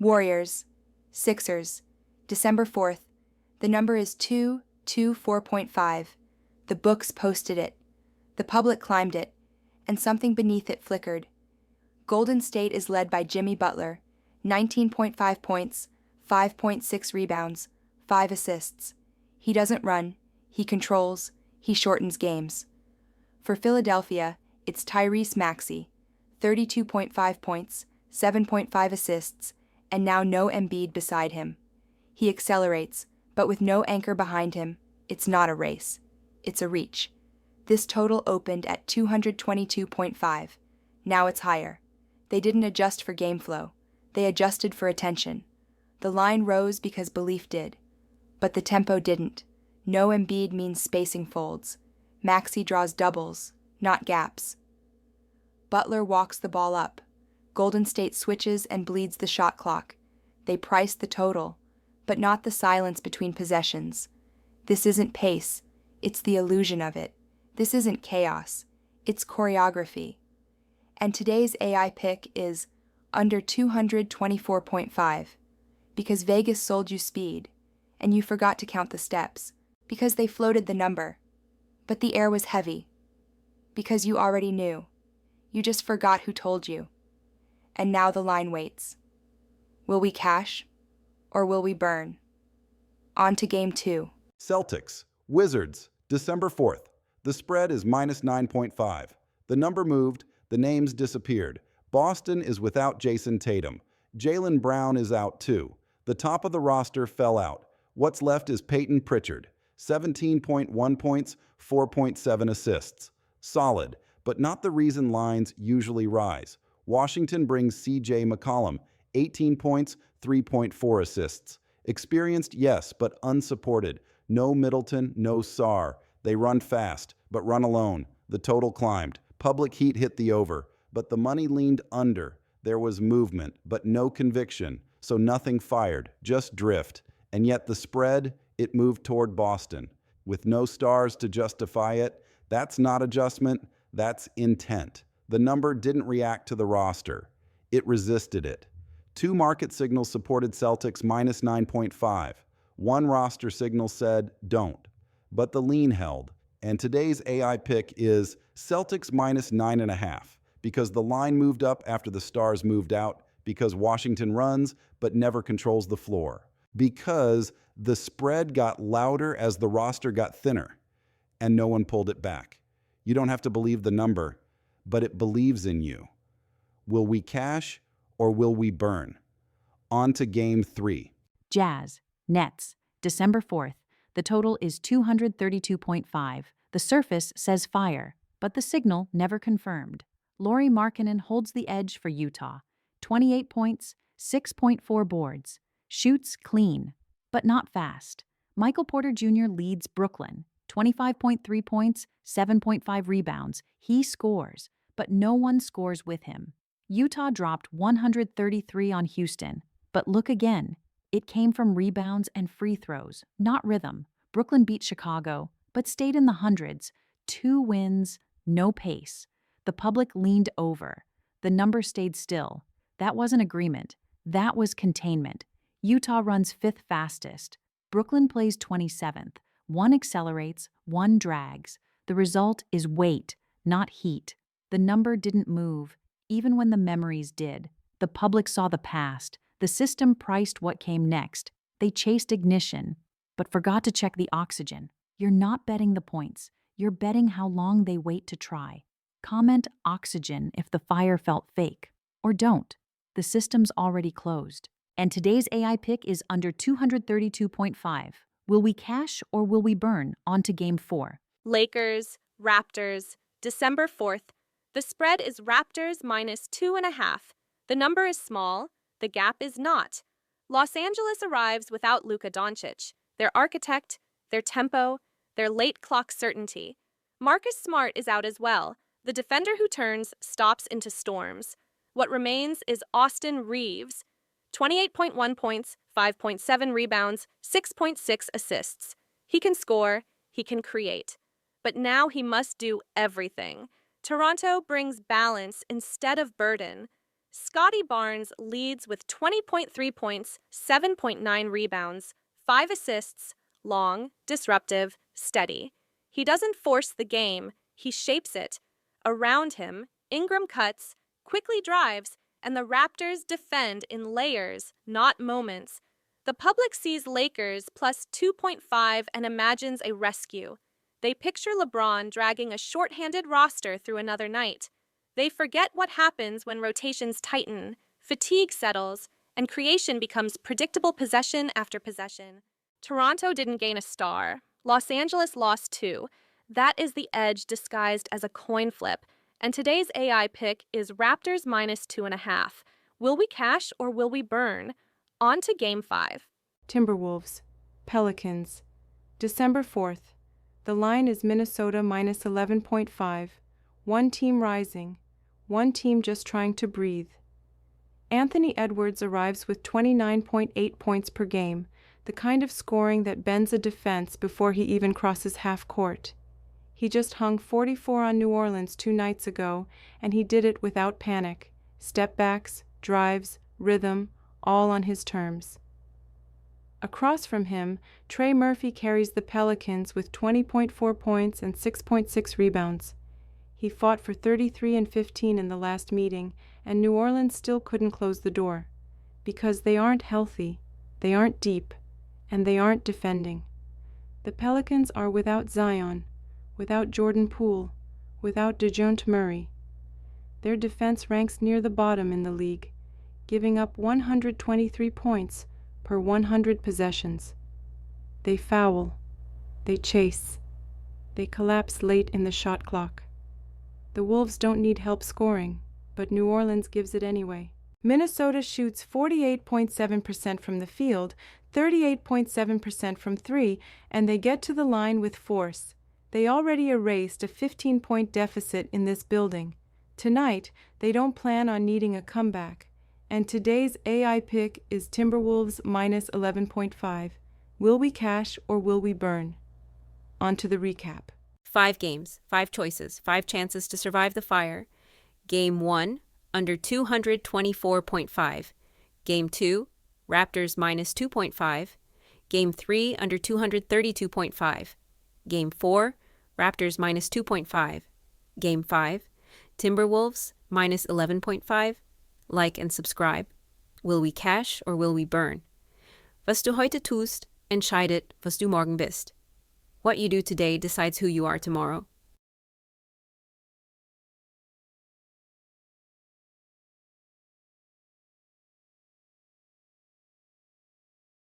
Warriors, Sixers, December 4th. The number is 224.5. The books posted it. The public climbed it, and something beneath it flickered. Golden State is led by Jimmy Butler, 19.5 points, 5.6 rebounds, 5 assists. He doesn't run, he controls, he shortens games. For Philadelphia, it's Tyrese Maxey, 32.5 points, 7.5 assists, and now no Embiid beside him. He accelerates, but with no anchor behind him, it's not a race. It's a reach. This total opened at 222.5. Now it's higher. They didn't adjust for game flow. They adjusted for attention. The line rose because belief did. But the tempo didn't. No Embiid means spacing folds. Maxey draws doubles, not gaps. Butler walks the ball up. Golden State switches and bleeds the shot clock. They price the total, but not the silence between possessions. This isn't pace. It's the illusion of it. This isn't chaos. It's choreography. And today's AI pick is under 224.5, because Vegas sold you speed, and you forgot to count the steps, because they floated the number. But the air was heavy, because you already knew. You just forgot who told you. And now the line waits. Will we cash, or will we burn? On to Game 2. Celtics, Wizards, December 4th. The spread is minus 9.5. The number moved, the names disappeared. Boston is without Jason Tatum. Jaylen Brown is out too. The top of the roster fell out. What's left is Peyton Pritchard, 17.1 points, 4.7 assists. Solid, but not the reason lines usually rise. Washington brings C.J. McCollum, 18 points, 3.4 assists. Experienced, yes, but unsupported. No Middleton, no Sarr. They run fast, but run alone. The total climbed. Public heat hit the over, but the money leaned under. There was movement, but no conviction, so nothing fired, just drift. And yet the spread, it moved toward Boston. With no stars to justify it, that's not adjustment, that's intent. The number didn't react to the roster. It resisted it. Two market signals supported Celtics minus 9.5. One roster signal said, don't. But the lean held. And today's AI pick is Celtics minus 9.5, because the line moved up after the stars moved out, because Washington runs but never controls the floor, because the spread got louder as the roster got thinner, and no one pulled it back. You don't have to believe the number, but it believes in you. Will we cash or will we burn? On to Game 3. Jazz, Nets, December 4th. The total is 232.5. The surface says fire, but the signal never confirmed. Lauri Markkanen holds the edge for Utah. 28 points, 6.4 boards. Shoots clean, but not fast. Michael Porter Jr. leads Brooklyn. 25.3 points, 7.5 rebounds. He scores, but no one scores with him. Utah dropped 133 on Houston, but look again. It came from rebounds and free throws, not rhythm. Brooklyn beat Chicago, but stayed in the hundreds. 2 wins, no pace. The public leaned over. The number stayed still. That wasn't agreement. That was containment. Utah runs 5th fastest. Brooklyn plays 27th. One accelerates, one drags. The result is weight, not heat. The number didn't move, even when the memories did. The public saw the past. The system priced what came next. They chased ignition, but forgot to check the oxygen. You're not betting the points. You're betting how long they wait to try. Comment oxygen if the fire felt fake. Or don't. The system's already closed. And today's AI pick is under 232.5. Will we cash or will we burn? On to Game 4. Lakers, Raptors, December 4th. The spread is Raptors minus 2.5. The number is small. The gap is not. Los Angeles arrives without Luka Doncic, their architect, their tempo, their late clock certainty. Marcus Smart is out as well. The defender who turns stops into storms. What remains is Austin Reeves. 28.1 points, 5.7 rebounds, 6.6 assists. He can score, he can create. But now he must do everything. Toronto brings balance instead of burden. Scotty Barnes leads with 20.3 points, 7.9 rebounds, 5 assists, long, disruptive, steady. He doesn't force the game, he shapes it. Around him, Ingram cuts, quickly drives, and the Raptors defend in layers, not moments. The public sees Lakers plus 2.5 and imagines a rescue. They picture LeBron dragging a short-handed roster through another night. They forget what happens when rotations tighten, fatigue settles, and creation becomes predictable possession after possession. Toronto didn't gain a star. Los Angeles lost 2. That is the edge disguised as a coin flip. And today's AI pick is Raptors minus 2.5. Will we cash or will we burn? On to Game 5. Timberwolves, Pelicans, December 4th. The line is Minnesota minus 11.5. One team rising, one team just trying to breathe. Anthony Edwards arrives with 29.8 points per game, the kind of scoring that bends a defense before he even crosses half court. He just hung 44 on New Orleans 2 nights ago, and he did it without panic. Step backs, drives, rhythm, all on his terms. Across from him, Trey Murphy carries the Pelicans with 20.4 points and 6.6 rebounds. He fought for 33 and 15 in the last meeting, and New Orleans still couldn't close the door. Because they aren't healthy, they aren't deep, and they aren't defending. The Pelicans are without Zion, without Jordan Poole, without DeJounte Murray. Their defense ranks near the bottom in the league, giving up 123 points per 100 possessions. They foul, they chase, they collapse late in the shot clock. The Wolves don't need help scoring, but New Orleans gives it anyway. Minnesota shoots 48.7% from the field, 38.7% from 3, and they get to the line with force. They already erased a 15-point deficit in this building. Tonight, they don't plan on needing a comeback. And today's AI pick is Timberwolves minus 11.5. Will we cash or will we burn? On to the recap. 5 games, 5 choices, 5 chances to survive the fire. Game 1, under 224.5. Game 2, Raptors minus 2.5. Game 3, under 232.5. Game 4, Raptors minus 2.5. Game 5, Timberwolves minus 11.5. Like and subscribe. Will we cash or will we burn? Was du heute tust, entscheidet, was du morgen bist. What you do today decides who you are tomorrow.